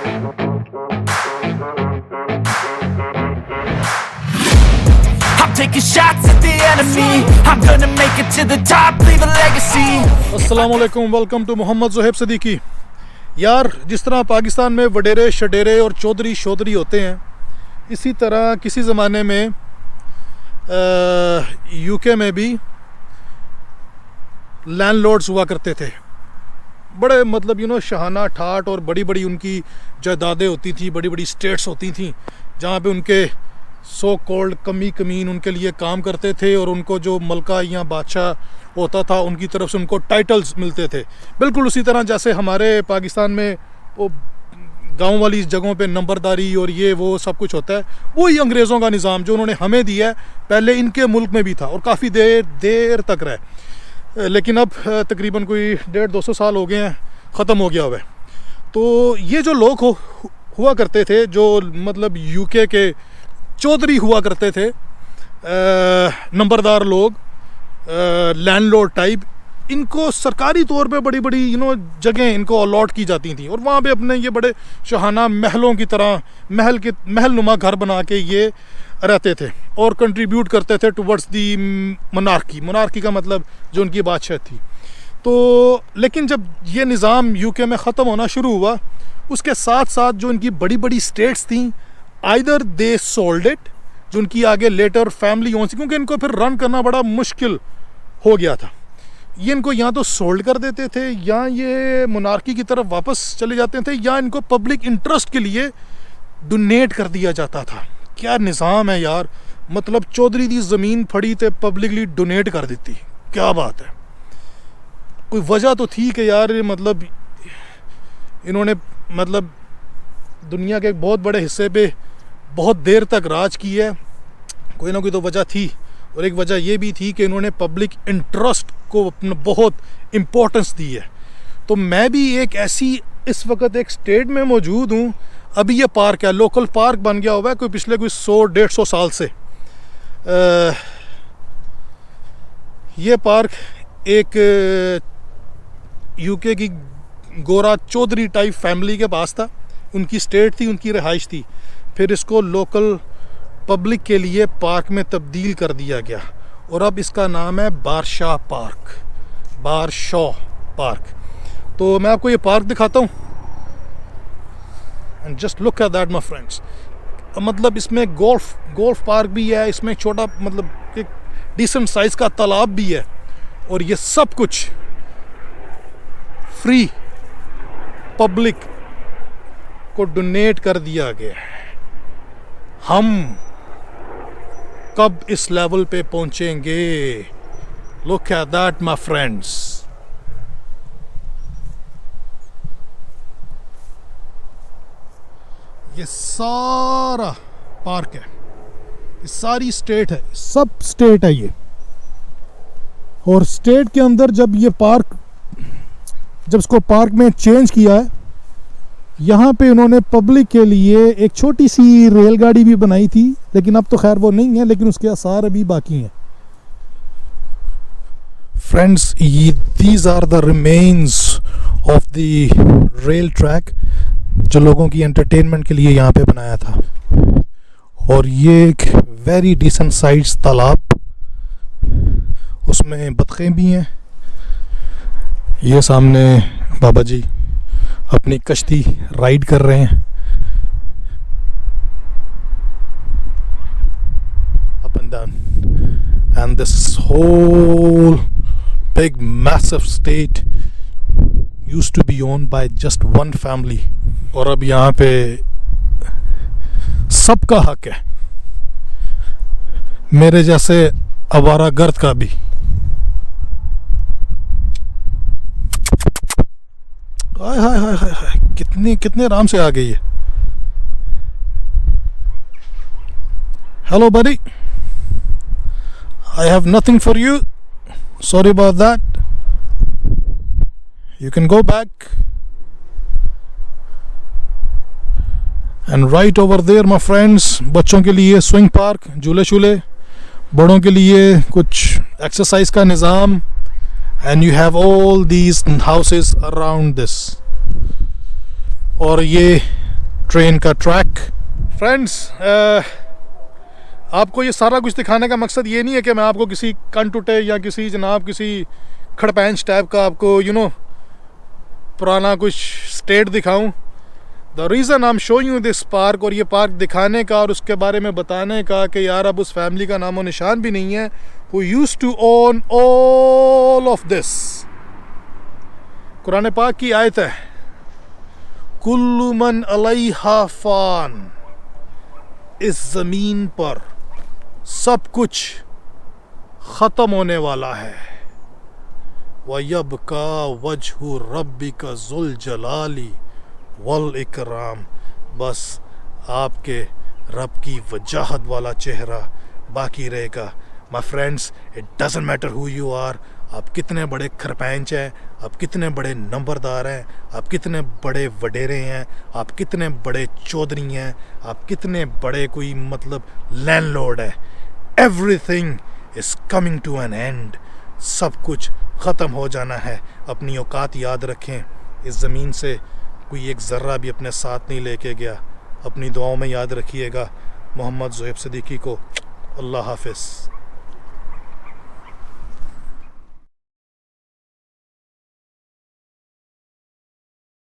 I'm taking shots at the enemy. I'm gonna make it to the top, leave a legacy. अस्सलाम वालेकुम, welcome to Mohammad Zuhaib Siddiqui. यार, जिस तरह पाकिस्तान में वडेरे शडेरे और चौधरी शौधरी होते हैं, इसी तरह किसी ज़माने में यूके में भी लैंडलॉर्ड्स हुआ करते थे। बड़े मतलब शहाना ठाट और बड़ी बड़ी उनकी जायदादें होती थी, बड़ी बड़ी स्टेट्स होती थी जहाँ पे उनके सो कॉल्ड कमीन उनके लिए काम करते थे और उनको जो मलका या बादशाह होता था उनकी तरफ से उनको टाइटल्स मिलते थे। बिल्कुल उसी तरह जैसे हमारे पाकिस्तान में वो गांव वाली जगहों पे नंबरदारी और ये वो सब कुछ होता है, वही अंग्रेज़ों का निज़ाम जो उन्होंने हमें दिया है पहले इनके मुल्क में भी था और काफ़ी देर तक रहे, लेकिन अब तकरीबन कोई 150-200 साल हो गए हैं, ख़त्म हो गया हुआ है। तो ये जो लोग हुआ करते थे, जो मतलब यूके के चौधरी हुआ करते थे, नंबरदार लोग, लैंडलॉर्ड टाइप, इनको सरकारी तौर पे बड़ी बड़ी जगह इनको अलॉट की जाती थी और वहाँ पे अपने ये बड़े शहाना महलों की तरह महल नुमा घर बना के ये रहते थे और कंट्रीब्यूट करते थे टुवर्ड्स दी मोनार्की का मतलब जो उनकी बादशाह थी। तो लेकिन जब ये निज़ाम यूके में ख़त्म होना शुरू हुआ, उसके साथ साथ जो इनकी बड़ी बड़ी स्टेट्स थी, आइदर दे सोल्ड इट, जो उनकी आगे लेटर फैमिली ओन्स, क्योंकि इनको फिर रन करना बड़ा मुश्किल हो गया था। ये इनको या तो सोल्ड कर देते थे या ये मोनार्की की तरफ वापस चले जाते थे या इनको पब्लिक इंटरेस्ट के लिए डोनेट कर दिया जाता था। क्या निज़ाम है यार, मतलब चौधरी दी ज़मीन फड़ी तो पब्लिकली डोनेट कर देती, क्या बात है। कोई वजह तो थी कि यार मतलब इन्होंने मतलब दुनिया के एक बहुत बड़े हिस्से पे बहुत देर तक राज की है, कोई ना कोई तो वजह थी। और एक वजह ये भी थी कि इन्होंने पब्लिक इंटरेस्ट को अपना बहुत इम्पोर्टेंस दी है। तो मैं भी एक ऐसी इस वक्त एक स्टेट में मौजूद हूँ, अभी ये पार्क है, लोकल पार्क बन गया हुआ है कोई पिछले कोई 100-150 साल से। ये पार्क एक यूके की गोरा चौधरी टाइप फैमिली के पास था, उनकी स्टेट थी, उनकी रिहाइश थी। फिर इसको लोकल पब्लिक के लिए पार्क में तब्दील कर दिया गया और अब इसका नाम है बारशाह पार्क। तो मैं आपको ये पार्क दिखाता हूँ, and just look at that my friends. मतलब इसमें गोल्फ पार्क भी है, इसमें एक छोटा मतलब एक डिसेंट साइज़ का तालाब भी है और ये सब कुछ फ्री पब्लिक को डोनेट कर दिया गया है। हम कब इस लेवल पे पहुंचेंगे? Look at that my friends. ये सारा पार्क है, ये सारी स्टेट है, सब स्टेट है ये। और स्टेट के अंदर जब इसको पार्क में चेंज किया है, यहाँ पे उन्होंने पब्लिक के लिए एक छोटी सी रेलगाड़ी भी बनाई थी, लेकिन अब तो खैर वो नहीं है, लेकिन उसके आसार अभी बाकी हैं। Friends, these are the remains of the rail track जो लोगों की एंटरटेनमेंट के लिए यहाँ पे बनाया था। और ये एक वेरी डिसेंट साइज तालाब, उसमें बतखें भी हैं। ये सामने बाबा जी अपनी कश्ती राइड कर रहे हैं up and down, and this whole big massive state used to be owned by just one family, और अब यहाँ पे सबका हक है, मेरे जैसे आवारागर्द का भी। हाय कितने आराम से आ गई है। Hello buddy, I have nothing for you, sorry about that, you can go back. And right over there my friends, बच्चों के लिए स्विंग पार्क, झूले शूले, बड़ों के लिए कुछ एक्सरसाइज का निज़ाम, and you have all these houses around this। और ये ट्रेन का ट्रैक। फ्रेंड्स, आपको ये सारा कुछ दिखाने का मकसद ये नहीं है कि मैं आपको किसी कंटुटे या किसी जनाब किसी खड़पैंच टाइप का आपको पुराना कुछ स्टेट दिखाऊं। The reason I am showing you this park, और ये पार्क दिखाने का और उसके बारे में बताने का कि यार अब उस फैमिली का नामो निशान भी नहीं है who used to own all of this। Quran पाक की आयत है, कुल्लु मन अलैहा फान, इस ज़मीन पर सब कुछ ख़त्म होने वाला है। वयब्का वजहु रब्बिका ज़ुल जलाली वल इकराम, बस आपके रब की वजाहत वाला चेहरा बाकी रहेगा। My friends, it doesn't matter who you are, आप कितने बड़े खरपैंच हैं, आप कितने बड़े नंबरदार हैं, आप कितने बड़े वडेरे हैं, आप कितने बड़े चौधरी हैं, आप कितने बड़े कोई लैंडलॉर्ड है, everything is coming to an end. सब कुछ ख़त्म हो जाना है। अपनी औकात याद रखें। इस ज़मीन से कोई एक ज़र्रा भी अपने साथ नहीं लेके गया। अपनी दुआओं में याद रखिएगा। मोहम्मद ज़ोहैब सिद्दीकी को। अल्लाह हाफ़िज़।